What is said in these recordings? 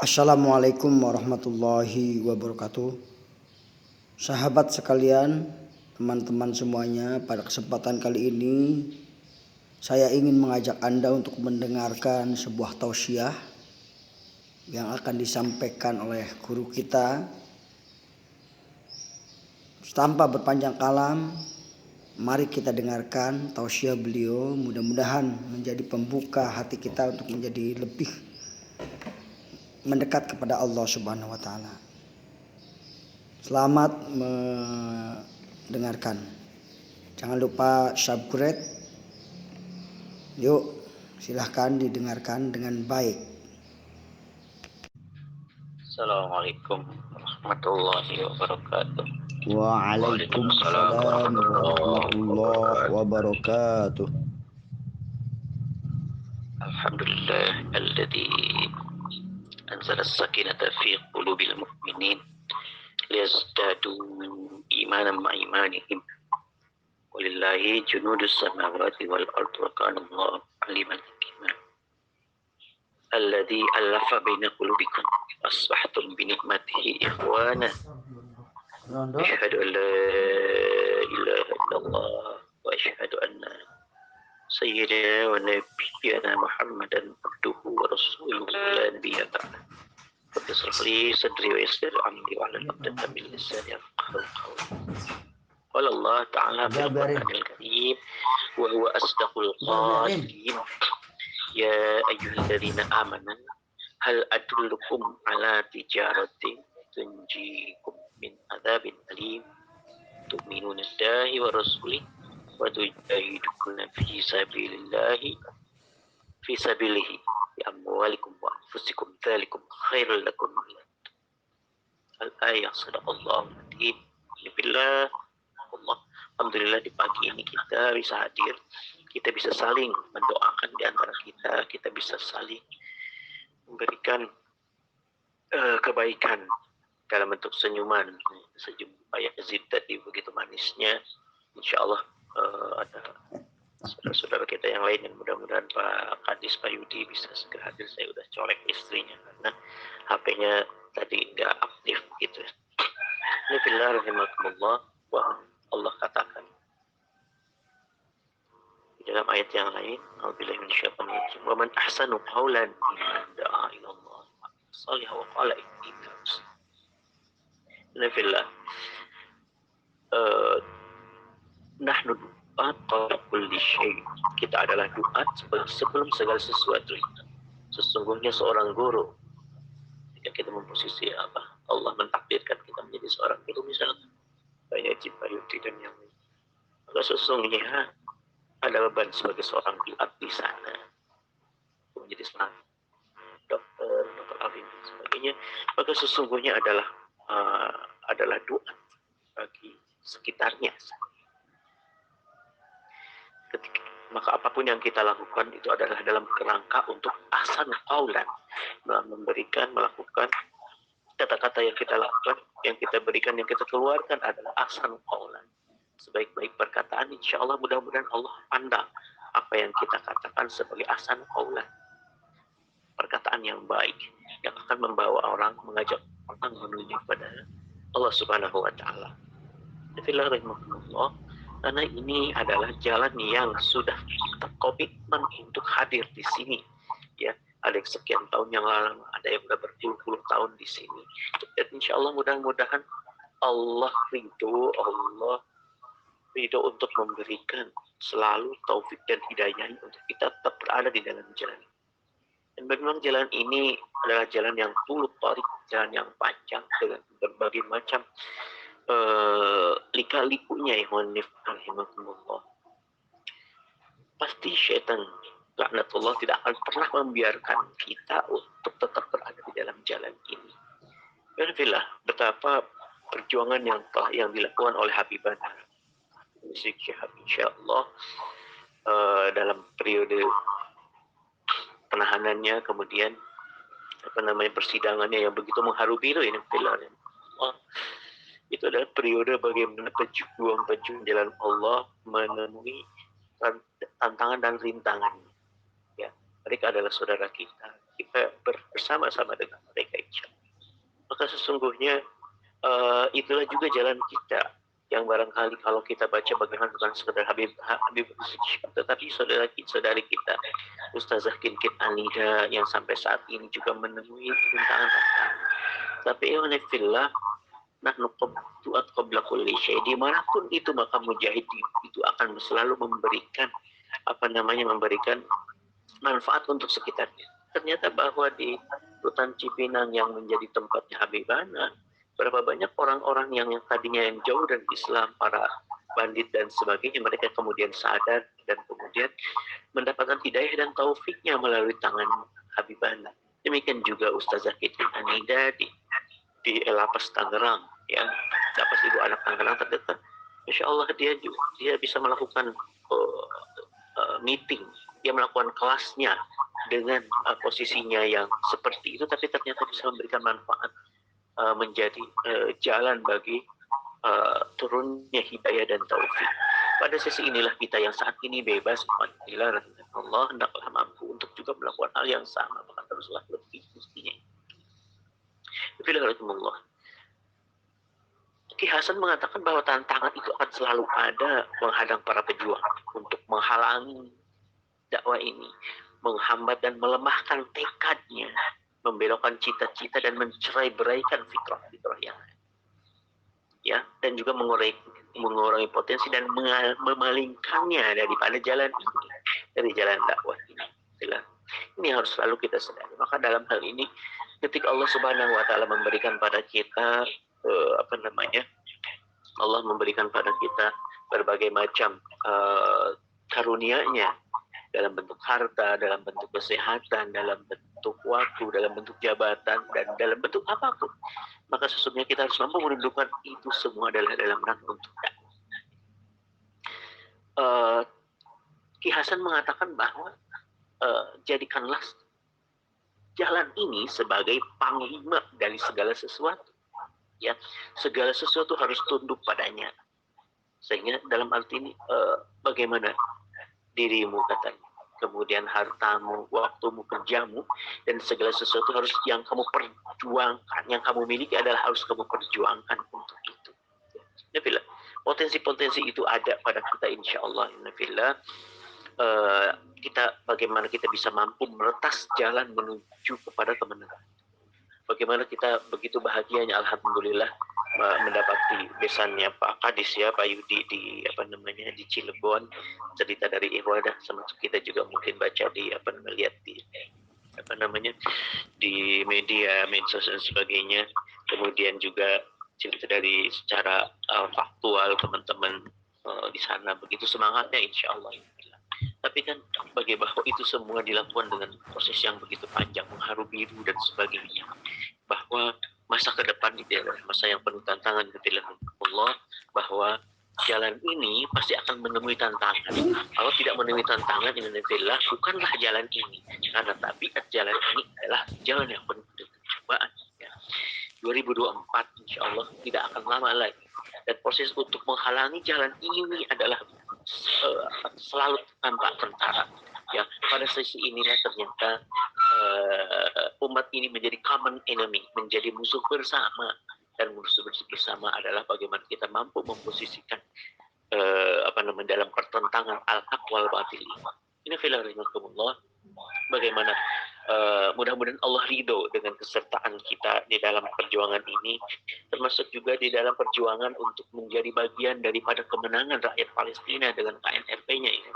Assalamualaikum warahmatullahi wabarakatuh. Sahabat sekalian, teman-teman semuanya, pada kesempatan kali ini saya ingin mengajak Anda untuk mendengarkan sebuah tausiah yang akan disampaikan oleh guru kita. Tanpa berpanjang kalam, mari kita dengarkan tausiah beliau. Mudah-mudahan menjadi pembuka hati kita untuk menjadi lebih mendekat kepada Allah Subhanahu wa taala. Selamat mendengarkan. Jangan lupa subscribe. Yuk, silahkan didengarkan dengan baik. Assalamualaikum warahmatullahi wabarakatuh. Waalaikumsalam warahmatullahi wabarakatuh. Alhamdulillah alladzi anzala as-sakinata fi qulubil mu'minin liyazdadu imanan ma'a imanihim. Walillahi junudus samawati wal ardi wa kana Allahu aliman hakima. Alladzi allafa baina qulubikum asbahtum bi ni'matihi ikhwana. Asyhadu an la ilaha illallah wa asyhadu anna sayyidina wa nabiyyana Muhammadan abduhu wa rasuluhu la nabiyya ba'da. Rabbi shrah li sadri wa yassir amri wa hlul 'uqdatam min lisani yafqahu qawli. Qala Allah ta'ala fil Qur'anil Karim wa huwa asdaqul qailin. Ya ayyuhalladzina amanu hal adullukum ala tijaratin tunjikum min adzabin alim tu'minuna billahi wa rasulih wa tujahiduna fi sabilihi bi amwalikum wa anfusikum dzalikum khairul lakum. Al-ayah sadaqallahu al-azim. Billah Allah. Alhamdulillah di pagi ini kita bisa hadir, kita bisa saling mendoakan di antara kita bisa saling memberikan kebaikan dalam bentuk senyuman. Senyum Ayah Yazid tadi begitu manisnya. Insya Allah ada saudara-saudara kita yang lain yang mudah-mudahan Pak Kadis, Pak Yudi bisa segera hadir. Saya udah colek istrinya karena HP-nya tadi nggak aktif gitu. Ini billah rahimakumullah wa Allah katakan di dalam ayat yang lain, A'udzubillahi minasyaitonir rajim. Wa man ahsanu qawlan mimman da'a ila Allah wa salih wa qala inni minal muslimin. Fillah. Nahnu du'at qabla kulli syai'. Kita adalah du'at sebelum segala sesuatu. Sesungguhnya seorang guru, jika kita memposisi Allah mentakdirkan kita menjadi seorang guru misalnya Pak Yajib, Pak Yudi dan yang lain, maka sesungguhnya ada beban sebagai seorang du'at di sana menjadi seorang dokter alim dan sebagainya. Maka sesungguhnya adalah du'at bagi sekitarnya. Maka apapun yang kita lakukan itu adalah dalam kerangka untuk ahsan qaulan, melakukan kata-kata yang kita lakukan, yang kita berikan, yang kita keluarkan adalah ahsan qaulan, sebaik-baik perkataan. Insya Allah mudah-mudahan Allah pandang apa yang kita katakan sebagai ahsan qaulan, perkataan yang baik yang akan membawa orang, mengajak orang menuju pada Allah Subhanahu wa taala. Bismillahirrahmanirrahim. Karena ini adalah jalan yang sudah kita komitmen untuk hadir di sini, ya. Ada yang sekian tahun yang lalu, ada yang sudah berpuluh-puluh tahun di sini. Dan insya Allah mudah-mudahan Allah ridho untuk memberikan selalu taufik dan hidayah untuk kita tetap berada di dalam jalan. Dan memang jalan ini adalah jalan yang tuluk tarik, jalan yang panjang dengan berbagai macam lika-likunya. Rahimahumullah. Pasti syaitan laknatullah tidak akan pernah membiarkan kita untuk tetap berada di dalam jalan ini. Alhamdulillah, betapa perjuangan yang dilakukan oleh Habibana Rizik Syihab, insya Allah dalam periode penahanannya, kemudian persidangannya yang begitu mengharu biru ini, itu adalah periode bagaimana pejuang jalan Allah menemui tantangan dan rintangan. Ya, mereka adalah saudara kita. kita bersama-sama dengan mereka insya Allah. Maka sesungguhnya itulah juga jalan kita yang barangkali kalau kita baca bagaimana bukan sekedar Habib Rizik, tetapi saudari kita Ustazah Kinkin Anida yang sampai saat ini juga menemui rintangan-rintangan. Tapi fillah nahnu qabdu'at qabla kulli syai, dimanapun itu maka mujahid itu akan selalu memberikan memberikan manfaat untuk sekitarnya. Ternyata bahwa di Rutan Cipinang yang menjadi tempatnya Habibana, berapa banyak orang-orang yang tadinya yang jauh dari Islam, para bandit dan sebagainya, mereka kemudian sadar dan kemudian mendapatkan hidayah dan taufiknya melalui tangan Habibana. Demikian juga Ustazah Kinkin Anida di Lapas Tangerang, ya, Lapas Ibu Anak Tangerang terdekat. Insya Allah dia bisa melakukan meeting, dia melakukan kelasnya dengan posisinya yang seperti itu, tapi ternyata bisa memberikan manfaat, menjadi jalan bagi turunnya hidayah dan taufik. Pada sisi inilah kita yang saat ini bebas, alhamdulillah, Allah hendaklah mampu untuk juga melakukan hal yang sama, maka teruslah lebih mestinya. Bismillahirrahmanirrahim. Ki Hasan mengatakan bahwa tantangan itu akan selalu ada menghadang para pejuang untuk menghalangi dakwah ini, menghambat dan melemahkan tekadnya, membelokkan cita-cita dan mencerai-beraikan fitrah-fitrah yang ada. Ya, dan juga mengurangi potensi dan memalingkannya daripada jalan ini, dari jalan dakwah ini. Ini harus selalu kita sadari. Maka dalam hal ini, ketika Allah Subhanahu Wa Taala memberikan pada kita Allah memberikan pada kita berbagai macam karunia-Nya dalam bentuk harta, dalam bentuk kesehatan, dalam bentuk waktu, dalam bentuk jabatan, dan dalam bentuk apapun, maka sesungguhnya kita harus mampu menunjukkan itu semua adalah dalam rangka untuk Ki Hasan mengatakan bahwa jadikanlah jalan ini sebagai panglima dari segala sesuatu. Ya, segala sesuatu harus tunduk padanya. Sehingga dalam arti ini bagaimana dirimu katanya, kemudian hartamu, waktumu, kerjamu, dan segala sesuatu harus yang kamu perjuangkan, yang kamu miliki adalah harus kamu perjuangkan untuk itu. Nafillah, potensi-potensi itu ada pada kita insya Allah. Nafillah, bagaimana kita bisa mampu meretas jalan menuju kepada kemenangan. Bagaimana kita begitu bahagianya alhamdulillah mendapati besannya Pak Kadis, ya, Pak Yudi di Cilegon, cerita dari Ikhwadah, termasuk kita juga mungkin baca lihat di media medsos dan sebagainya. Kemudian juga cerita dari secara faktual teman-teman di sana, begitu semangatnya insya Allah. Tapi kan bahwa itu semua dilakukan dengan proses yang begitu panjang, mengharu biru dan sebagainya. Bahwa masa ke depan itu adalah masa yang penuh tantangan kepada Allah, bahwa jalan ini pasti akan menemui tantangan. Kalau tidak menemui tantangan, innalillah, bukanlah jalan ini. Karena tapi jalan ini adalah jalan yang penuh dengan cobaan. Ya. 2024 insya Allah tidak akan lama lagi. Dan proses untuk menghalangi jalan ini adalah selalu tampak tentara. Ya, pada sisi inilah ternyata umat ini menjadi common enemy, menjadi musuh bersama, dan musuh bersama adalah bagaimana kita mampu memposisikan dalam pertentangan al-haq wal batil. Ini filarimakumullah, bagaimana mudah-mudahan Allah ridho dengan kesertaan kita di dalam perjuangan ini, termasuk juga di dalam perjuangan untuk menjadi bagian daripada kemenangan rakyat Palestina dengan KNRP-nya ini.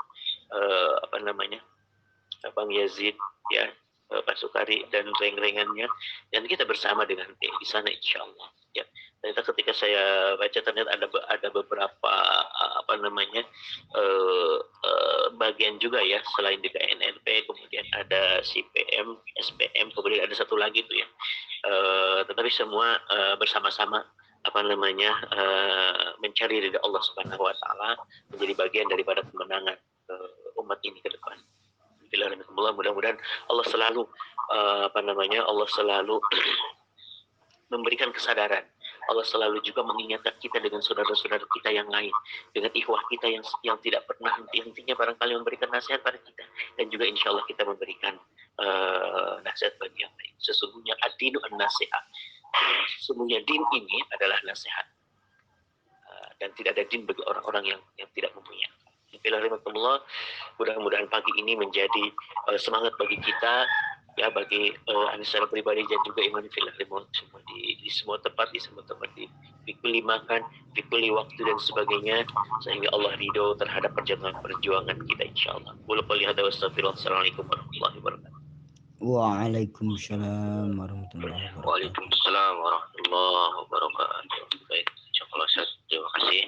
Bang Yazid, ya, Pak Sukari dan reng-rengannya, dan kita bersama dengan di sana insya Allah. Ya, ternyata ketika saya baca ternyata ada beberapa bagian juga, ya, selain di KNRP, kemudian ada CPM, SPM, kemudian ada satu lagi tuh, ya. Tetapi semua bersama-sama mencari ridha Allah Subhanahu Wa Taala, menjadi bagian daripada kemenangan umat ini ke depan. Mudah-mudahan Allah selalu Allah selalu memberikan kesadaran. Allah selalu juga mengingatkan kita dengan saudara-saudara kita yang lain, dengan ikhwah kita yang tidak pernah henti-hentinya barangkali memberikan nasihat pada kita, dan juga insya Allah kita memberikan nasihat bagi yang lain. Sesungguhnya ad-dinu an-nasihat. Sesungguhnya din ini adalah nasihat. Dan tidak ada din bagi orang-orang yang tidak mempunyai. Bismillahirrahmanirrahim. Mudah-mudahan pagi ini menjadi semangat bagi kita, ya, bagi anda secara pribadi dan juga iman fillah semua di semua tempat, di kuli makan, di kuli waktu dan sebagainya, sehingga Allah ridho terhadap perjuangan kita insyaallah. Qul qouli hadza wa astaghfirullah. Assalamualaikum warahmatullahi wabarakatuh. Waalaikumsalam warahmatullahi wabarakatuh. Waalaikumsalam warahmatullahi wabarakatuh. Baik, insyaallah, terima kasih.